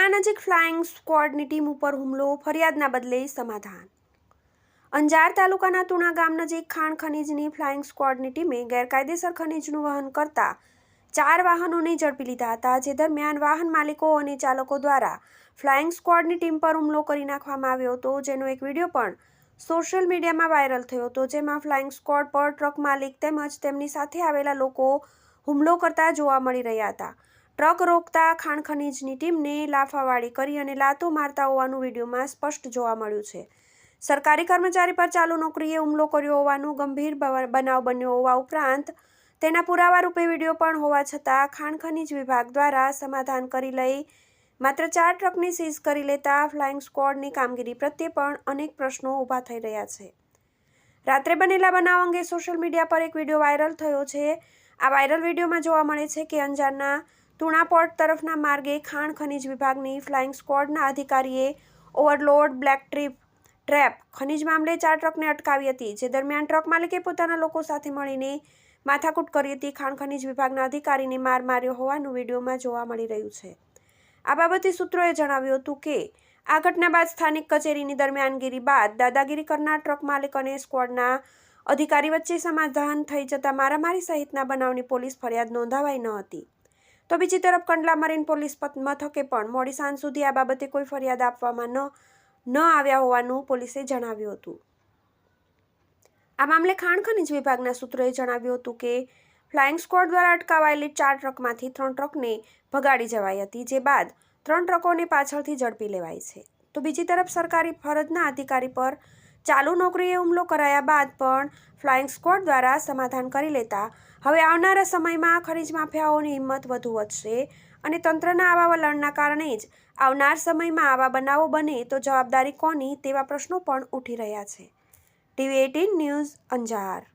અંજાર નજીક flying સ્ક્વોડની team ઉપર હુમલો, ફરિયાદના બદલે સમાધાન। અંજાર તાલુકાના તુણા ગામ નજીક ખાણ ખનીજની ફ્લાઇંગ સ્ક્વોડની ટીમે ગેરકાયદેસર ખનીજનું વહન કરતા 4 વાહનોને ઝડપી લીધા હતા, જે દરમિયાન વાહન માલિકો અને ચાલકો દ્વારા ફ્લાઇંગ સ્ક્વોડની ટીમ પર હુમલો કરી નાખવામાં આવ્યો હતો, જેનો એક વિડીયો પણ સોશિયલ મીડિયામાં વાયરલ થયો હતો, જેમાં ફ્લાઇંગ સ્ક્વોડ પર ટ્રક માલિક તેમજ તેમની સાથે આવેલા લોકો હુમલો કરતા જોવા મળી રહ્યા હતા। ટ્રક રોકતા ખાણ ખનીજની ટીમને લાફાવાળી કરી અને લાતો મારતા હોવાનું વિડીયોમાં સ્પષ્ટ જોવા મળ્યું છે। સરકારી કર્મચારી પર ચાલુ નોકરીએ હુમલો કર્યો હોવાનું ગંભીર બનાવ બન્યો હોવા ઉપરાંત તેના પુરાવા રૂપે વિડીયો પણ હોવા છતાં ખાણ ખનીજ વિભાગ દ્વારા સમાધાન કરી લઈ માત્ર 4 ટ્રકને સીઝ કરી લેતા ફ્લાઇંગ સ્ક્વોડની કામગીરી પ્રત્યે પણ અનેક પ્રશ્નો ઊભા થઈ રહ્યા છે। રાત્રે બનેલા બનાવ અંગે સોશિયલ મીડિયા પર એક વિડીયો વાયરલ થયો છે। આ વાયરલ વિડીયોમાં જોવા મળે છે કે અંજારના તુણા પોર્ટ તરફના માર્ગે ખાણ ખનીજ વિભાગની ફ્લાઇંગ સ્ક્વોડના અધિકારીએ ઓવરલોડ બ્લેક ટ્રેપ ખનીજ મામલે 4 ટ્રકને અટકાવી હતી, જે દરમિયાન ટ્રક માલિકે પોતાના લોકો સાથે મળીને માથાકૂટ કરી હતી। ખાણ ખનીજ વિભાગના અધિકારીને માર માર્યો હોવાનું વિડીયોમાં જોવા મળી રહ્યું છે। આ બાબતે સૂત્રોએ જણાવ્યું હતું કે આ ઘટના બાદ સ્થાનિક કચેરીની દરમિયાનગીરી બાદ દાદાગીરી કરનાર ટ્રક માલિક અને સ્ક્વોડના અધિકારી વચ્ચે સમાધાન થઈ જતા મારામારી સહિતના બનાવની પોલીસ ફરિયાદ નોંધાવાઈ ન હતી। તો બીજી તરફ કંડલા મરીન પોલીસ મથકે પણ મોડી સાંજ સુધી આ બાબતે કોઈ ફરિયાદ આપવામાં ન આવ્યા હોવાનું પોલીસે જણાવ્યું હતું। આ મામલે ખાણ ખનીજ વિભાગના સૂત્રોએ જણાવ્યું હતું કે ફ્લાઇંગ સ્ક્વોડ દ્વારા અટકાવાયેલી 4 ટ્રકમાંથી 3 ટ્રકને ભગાડી જવાઈ હતી, જે બાદ 3 ટ્રકોને પાછળથી ઝડપી લેવાઈ છે। તો બીજી તરફ સરકારી ફરજના અધિકારી પર ચાલુ નોકરીએ હુમલો કરાયા બાદ પણ ફ્લાઇંગ સ્ક્વોડ દ્વારા સમાધાન કરી લેતા હવે આવનારા સમયમાં ખનીજ માફિયાઓની હિંમત વધુ વધશે અને તંત્રના આવા વલણના કારણે જ આવનાર સમયમાં આવા બનાવો બને તો જવાબદારી કોની તેવા પ્રશ્નો પણ ઉઠી રહ્યા છે। TV18 news Anjar.